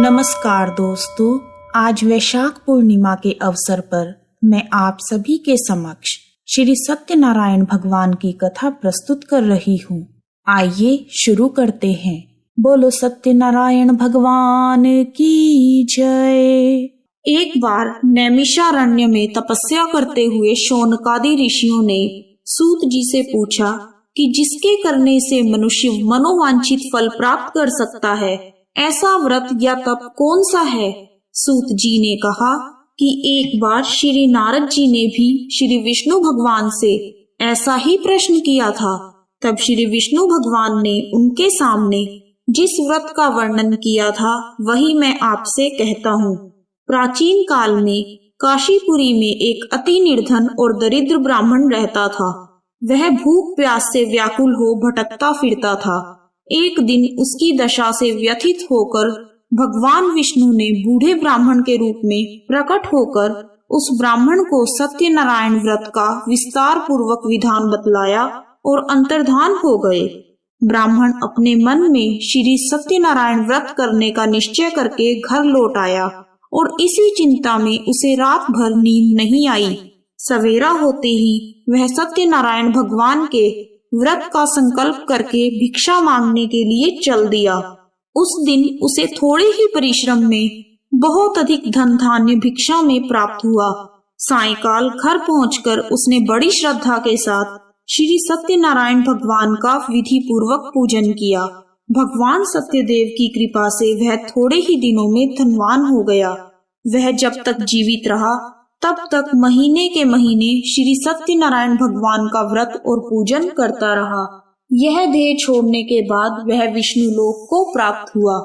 नमस्कार दोस्तों, आज वैशाख पूर्णिमा के अवसर पर मैं आप सभी के समक्ष श्री सत्यनारायण भगवान की कथा प्रस्तुत कर रही हूँ। आइए शुरू करते हैं। बोलो सत्यनारायण भगवान की जय। एक बार नैमिषारण्य में तपस्या करते हुए शौनकादि ऋषियों ने सूत जी से पूछा कि जिसके करने से मनुष्य मनोवांछित फल प्राप्त कर सकता है, ऐसा व्रत या तप कौन सा है। सूत जी ने कहा कि एक बार श्री नारद जी ने भी श्री विष्णु भगवान से ऐसा ही प्रश्न किया था। तब श्री विष्णु भगवान ने उनके सामने जिस व्रत का वर्णन किया था वही मैं आपसे कहता हूँ। प्राचीन काल में काशीपुरी में एक अति निर्धन और दरिद्र ब्राह्मण रहता था। वह भूख प्यास से व्याकुल हो भटकता फिरता था। एक दिन उसकी दशा से व्यथित होकर भगवान विष्णु ने बूढ़े ब्राह्मण के रूप में प्रकट होकर उस ब्राह्मण को सत्यनारायण व्रत का विस्तार पूर्वक विधान बतलाया और अंतर्धान हो गए। ब्राह्मण अपने मन में श्री सत्यनारायण व्रत करने का निश्चय करके घर लौट आया और इसी चिंता में उसे रात भर नींद नहीं आई। सवेरा होते ही वह सत्यनारायण भगवान के व्रत का संकल्प करके भिक्षा मांगने के लिए चल दिया। उस दिन उसे थोड़े ही परिश्रम में बहुत अधिक धन धान्य भिक्षा में प्राप्त हुआ। सायंकाल घर पहुंचकर उसने बड़ी श्रद्धा के साथ श्री सत्यनारायण भगवान का विधि पूर्वक पूजन किया। भगवान सत्यदेव की कृपा से वह थोड़े ही दिनों में धनवान हो गया। वह जब तक जीवित रहा तब तक महीने के महीने श्री सत्यनारायण भगवान का व्रत और पूजन करता रहा। यह देह छोड़ने के बाद वह विष्णु लोक को प्राप्त हुआ।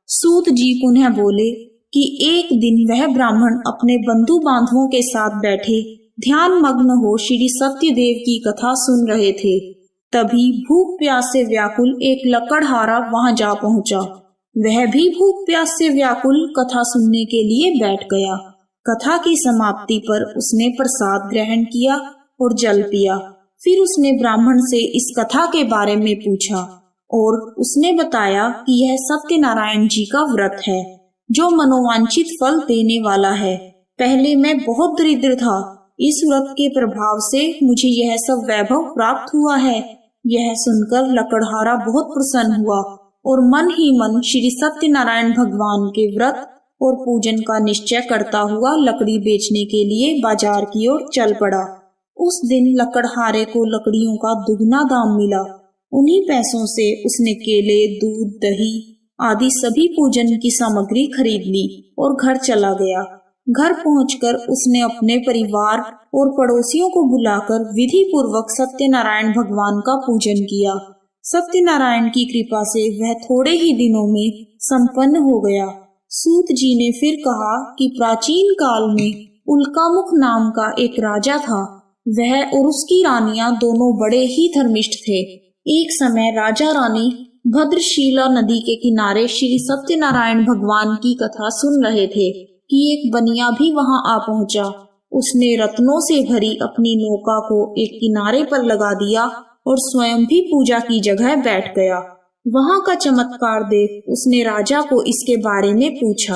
सूत जी पुनः बोले कि एक दिन वह ब्राह्मण अपने बंधु बांधवों के साथ बैठे ध्यान मग्न हो श्री सत्यदेव की कथा सुन रहे थे। तभी भूख प्यास से व्याकुल एक लकड़हारा वहां जा पहुंचा। वह भी भूख प्यास से व्याकुल कथा सुनने के लिए बैठ गया। कथा की समाप्ति पर उसने प्रसाद ग्रहण किया और जल पिया। फिर उसने ब्राह्मण से इस कथा के बारे में पूछा और उसने बताया कि यह सत्यनारायण जी का व्रत है जो मनोवांछित फल देने वाला है। पहले मैं बहुत दरिद्र था, इस व्रत के प्रभाव से मुझे यह सब वैभव प्राप्त हुआ है। यह सुनकर लकड़हारा बहुत प्रसन्न हुआ और मन ही मन श्री सत्यनारायण भगवान के व्रत और पूजन का निश्चय करता हुआ लकड़ी बेचने के लिए बाजार की ओर चल पड़ा। उस दिन लकड़हारे को लकड़ियों का दुगना दाम मिला। उन्हीं पैसों से उसने केले, दूध, दही आदि सभी पूजन की सामग्री खरीद ली और घर चला गया। घर पहुंचकर उसने अपने परिवार और पड़ोसियों को बुलाकर विधि पूर्वक सत्यनारायण भगवान का पूजन किया। सत्यनारायण की कृपा से वह थोड़े ही दिनों में संपन्न हो गया। सूत जी ने फिर कहा कि प्राचीन काल में उल्कामुख नाम का एक राजा था। वह और उसकी रानियां दोनों बड़े ही धर्मिष्ठ थे। एक समय राजा रानी भद्रशीला नदी के किनारे श्री सत्यनारायण भगवान की कथा सुन रहे थे कि एक बनिया भी वहां आ पहुंचा। उसने रत्नों से भरी अपनी नौका को एक किनारे पर लगा दिया और स्वयं भी पूजा की जगह बैठ गया। वहां का चमत्कार देख उसने राजा को इसके बारे में पूछा।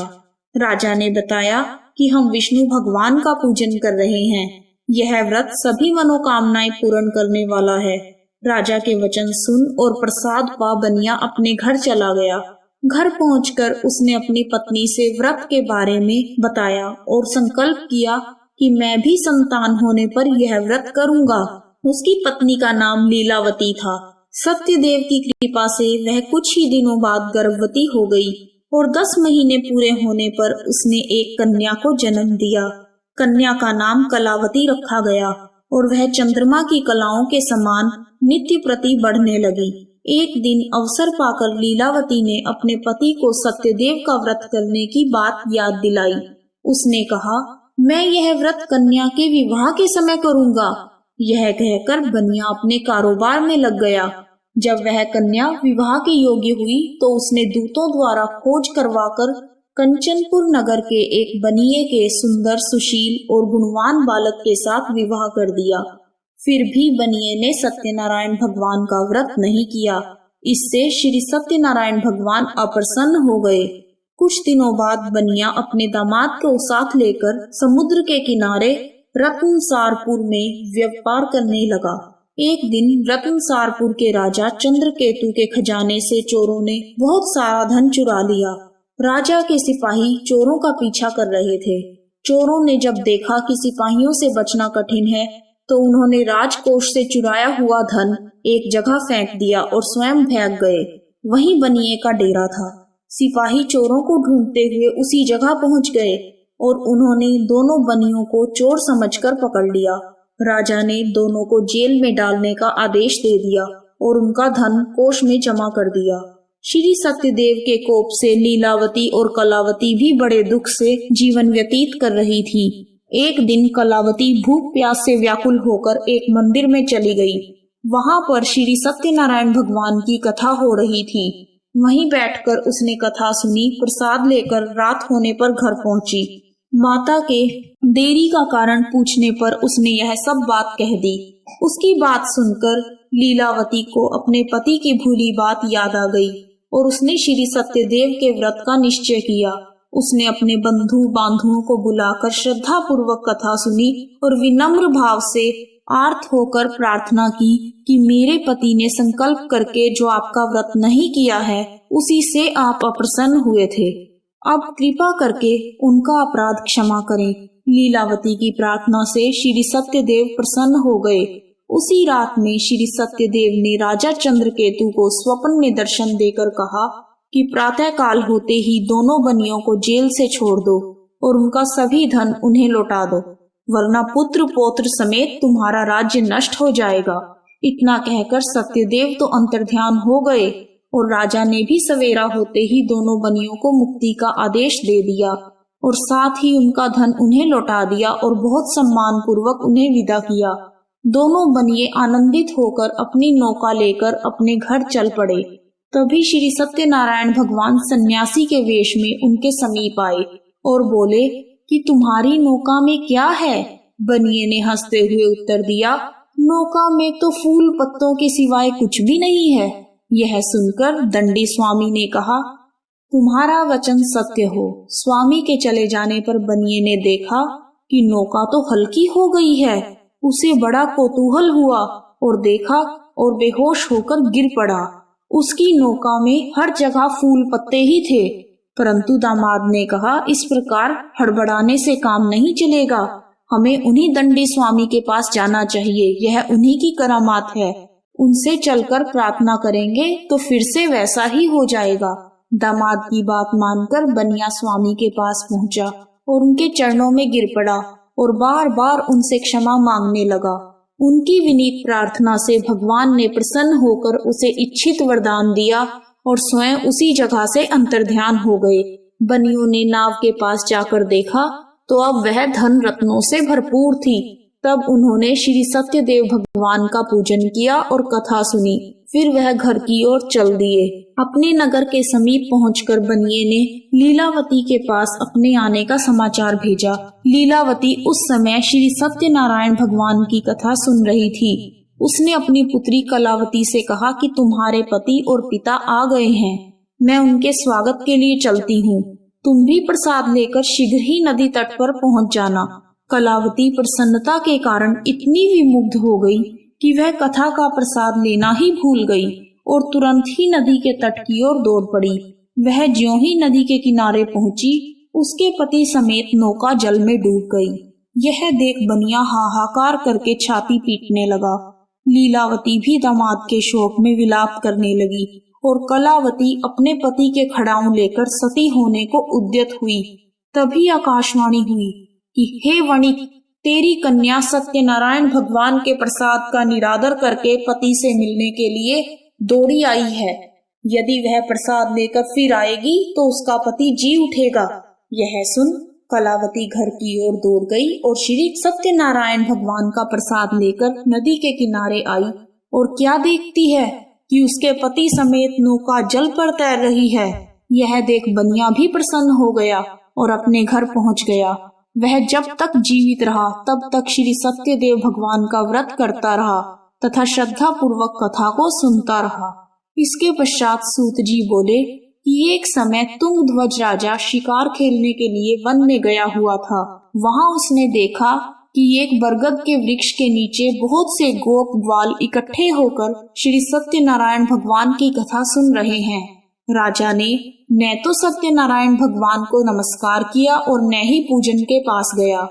राजा ने बताया कि हम विष्णु भगवान का पूजन कर रहे हैं। यह व्रत सभी मनोकामनाएं पूर्ण करने वाला है। राजा के वचन सुन और प्रसाद पा बनिया अपने घर चला गया। घर पहुंचकर उसने अपनी पत्नी से व्रत के बारे में बताया और संकल्प किया कि मैं भी संतान होने पर यह व्रत करूंगा। उसकी पत्नी का नाम लीलावती था। सत्यदेव की कृपा से वह कुछ ही दिनों बाद गर्भवती हो गई और 10 महीने पूरे होने पर उसने एक कन्या को जन्म दिया। कन्या का नाम कलावती रखा गया और वह चंद्रमा की कलाओं के समान नित्य प्रति बढ़ने लगी। एक दिन अवसर पाकर लीलावती ने अपने पति को सत्यदेव का व्रत करने की बात याद दिलाई। उसने कहा, मैं यह व्रत कन्या के विवाह के समय करूंगा। यह कहकर बनिया अपने कारोबार में लग गया। जब वह कन्या विवाह के योग्य हुई तो उसने दूतों द्वारा खोज करवाकर कंचनपुर नगर के एक बनिए के सुंदर, सुशील और गुणवान बालक के साथ विवाह कर दिया। फिर भी बनिए ने सत्यनारायण भगवान का व्रत नहीं किया। इससे श्री सत्यनारायण भगवान अप्रसन्न हो गए। कुछ दिनों बाद बनिया अपने दामाद को साथ लेकर समुद्र के किनारे रत्नसारपुर में व्यापार करने लगा। एक दिन रत्नसारपुर के राजा चंद्रकेतु के खजाने से चोरों ने बहुत सारा धन चुरा लिया। राजा के सिपाही चोरों का पीछा कर रहे थे। चोरों ने जब देखा कि सिपाहियों से बचना कठिन है तो उन्होंने राजकोष से चुराया हुआ धन एक जगह फेंक दिया और स्वयं भाग गए। वहीं बनिए का डेरा था। सिपाही चोरों को ढूंढते हुए उसी जगह पहुंच गए और उन्होंने दोनों बनियों को चोर समझकर पकड़ लिया। राजा ने दोनों को जेल में डालने का आदेश दे दिया और उनका धन कोष में जमा कर दिया। श्री सत्यदेव के कोप से लीलावती और कलावती भी बड़े दुख से जीवन व्यतीत कर रही थी। एक दिन कलावती भूख प्यास से व्याकुल होकर एक मंदिर में चली गई। वहां पर श्री सत्यनारायण भगवान की कथा हो रही थी। वहीं बैठकर उसने कथा सुनी। प्रसाद लेकर रात होने पर घर पहुंची। माता के देरी का कारण पूछने पर उसने यह सब बात कह दी। उसकी बात सुनकर लीलावती को अपने पति की भूली बात याद आ गई और उसने श्री सत्यदेव के व्रत का निश्चय किया। उसने अपने बंधु बांधुओं को बुलाकर श्रद्धा पूर्वक कथा सुनी और विनम्र भाव से आर्त होकर प्रार्थना की कि मेरे पति ने संकल्प करके जो आपका व्रत नहीं किया है उसी से आप अप्रसन्न हुए थे। अब कृपा करके उनका अपराध क्षमा करें। लीलावती की प्रार्थना से श्री सत्यदेव प्रसन्न हो गए। उसी रात में श्री सत्यदेव ने राजा चंद्रकेतु को स्वप्न में दर्शन देकर कहा कि प्रातः काल होते ही दोनों बनियों को जेल से छोड़ दो और उनका सभी धन उन्हें लौटा दो, वरना पुत्र पौत्र समेत तुम्हारा राज्य नष्ट हो जाएगा। इतना कहकर सत्यदेव तो अंतर्ध्यान हो गए और राजा ने भी सवेरा होते ही दोनों बनियों को मुक्ति का आदेश दे दिया और साथ ही उनका धन उन्हें लौटा दिया और बहुत सम्मान पूर्वक उन्हें विदा किया। दोनों बनिए आनंदित होकर अपनी नौका लेकर अपने घर चल पड़े। तभी श्री सत्यनारायण भगवान सन्यासी के वेश में उनके समीप आए और बोले कि तुम्हारी नौका में क्या है? बनिए ने हंसते हुए उत्तर दिया, नौका में तो फूल पत्तों के सिवाय कुछ भी नहीं है। यह सुनकर दंडी स्वामी ने कहा, तुम्हारा वचन सत्य हो। स्वामी के चले जाने पर बनिए ने देखा कि नौका तो हल्की हो गई है। उसे बड़ा कौतूहल हुआ और देखा और बेहोश होकर गिर पड़ा। उसकी नौका में हर जगह फूल पत्ते ही थे। परंतु दामाद ने कहा, इस प्रकार हड़बड़ाने से काम नहीं चलेगा। हमें उन्हीं दंडी स्वामी के पास जाना चाहिए। यह उन्हीं की करामात है। उनसे चलकर प्रार्थना करेंगे तो फिर से वैसा ही हो जाएगा। दामाद की बात मानकर बनिया स्वामी के पास पहुंचा और उनके चरणों में गिर पड़ा और बार बार उनसे क्षमा मांगने लगा। उनकी विनीत प्रार्थना से भगवान ने प्रसन्न होकर उसे इच्छित वरदान दिया और स्वयं उसी जगह से अंतर्ध्यान हो गए। बनियों ने नाव के पास जाकर देखा तो अब वह धन रत्नों से भरपूर थी। तब उन्होंने श्री सत्यदेव भगवान का पूजन किया और कथा सुनी। फिर वह घर की ओर चल दिए। अपने नगर के समीप पहुंचकर बनिए ने लीलावती के पास अपने आने का समाचार भेजा। लीलावती उस समय श्री सत्यनारायण भगवान की कथा सुन रही थी। उसने अपनी पुत्री कलावती से कहा कि तुम्हारे पति और पिता आ गए हैं। मैं उनके स्वागत के लिए चलती हूँ। तुम भी प्रसाद लेकर शीघ्र ही नदी तट पर पहुँच जाना। कलावती प्रसन्नता के कारण इतनी विमुग्ध हो गई कि वह कथा का प्रसाद लेना ही भूल गई और तुरंत ही नदी के तट की ओर दौड़ पड़ी। वह ज्यों ही नदी के किनारे पहुंची, उसके पति समेत नौका जल में डूब गई। यह देख बनिया हाहाकार करके छाती पीटने लगा। लीलावती भी दामाद के शोक में विलाप करने लगी और कलावती अपने पति के खड़ाऊ लेकर सती होने को उद्यत हुई। तभी आकाशवाणी हुई कि हे वणिक, तेरी कन्या सत्यनारायण भगवान के प्रसाद का निरादर करके पति से मिलने के लिए दौड़ी आई है। यदि वह प्रसाद लेकर फिर आएगी तो उसका पति जी उठेगा। यह सुन कलावती घर की ओर दौड़ गई और श्री सत्यनारायण भगवान का प्रसाद लेकर नदी के किनारे आई और क्या देखती है कि उसके पति समेत नौका जल पर तैर रही है। यह देख बनिया भी प्रसन्न हो गया और अपने घर पहुंच गया। वह जब तक जीवित रहा तब तक श्री सत्यदेव भगवान का व्रत करता रहा तथा श्रद्धा पूर्वक कथा को सुनता रहा। इसके पश्चात सूत जी बोले कि एक समय तुंगध्वज राजा शिकार खेलने के लिए वन में गया हुआ था। वहां उसने देखा कि एक बरगद के वृक्ष के नीचे बहुत से गोप ग्वाल इकट्ठे होकर श्री सत्यनारायण भगवान की कथा सुन रहे हैं। राजा ने न तो सत्यनारायण भगवान को नमस्कार किया और न ही पूजन के पास गया।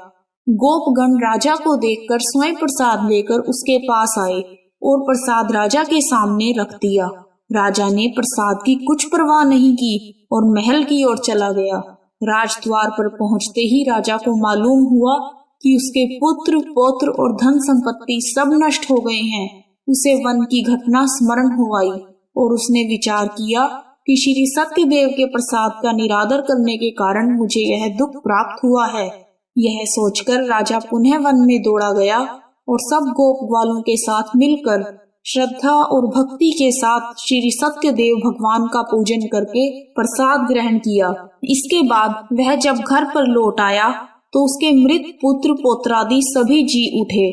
गोपगण राजा को देखकर स्वयं प्रसाद लेकर उसके पास आए और प्रसाद राजा के सामने रख दिया। राजा ने प्रसाद की कुछ परवाह नहीं की और महल की ओर चला गया। राजद्वार पर पहुंचते ही राजा को मालूम हुआ कि उसके पुत्र पौत्र और धन संपत्ति सब नष्ट हो गए हैं। उसे वन की घटना स्मरण हो आई और उसने विचार किया कि श्री सत्यदेव के प्रसाद का निरादर करने के कारण मुझे यह दुख प्राप्त हुआ है। यह सोचकर राजा पुनः वन में दौड़ा गया और सब गोप ग्वालों के साथ मिलकर श्रद्धा और भक्ति के साथ श्री सत्यदेव भगवान का पूजन करके प्रसाद ग्रहण किया। इसके बाद वह जब घर पर लौट आया तो उसके मृत पुत्र पौत्रादि सभी जी उठे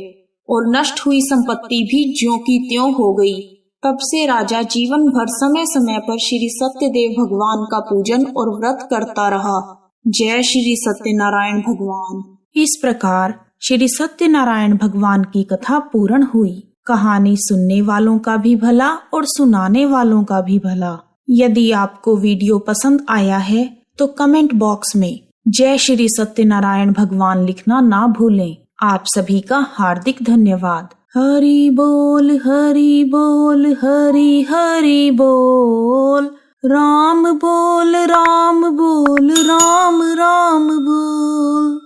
और नष्ट हुई संपत्ति भी ज्यों की त्यों हो गई। तब से राजा जीवन भर समय समय पर श्री सत्यदेव भगवान का पूजन और व्रत करता रहा। जय श्री सत्यनारायण भगवान। इस प्रकार श्री सत्यनारायण भगवान की कथा पूर्ण हुई। कहानी सुनने वालों का भी भला और सुनाने वालों का भी भला। यदि आपको वीडियो पसंद आया है तो कमेंट बॉक्स में जय श्री सत्यनारायण भगवान लिखना ना भूलें। आप सभी का हार्दिक धन्यवाद। हरि बोल हरि बोल हरि हरि बोल। राम बोल राम बोल राम राम बोल।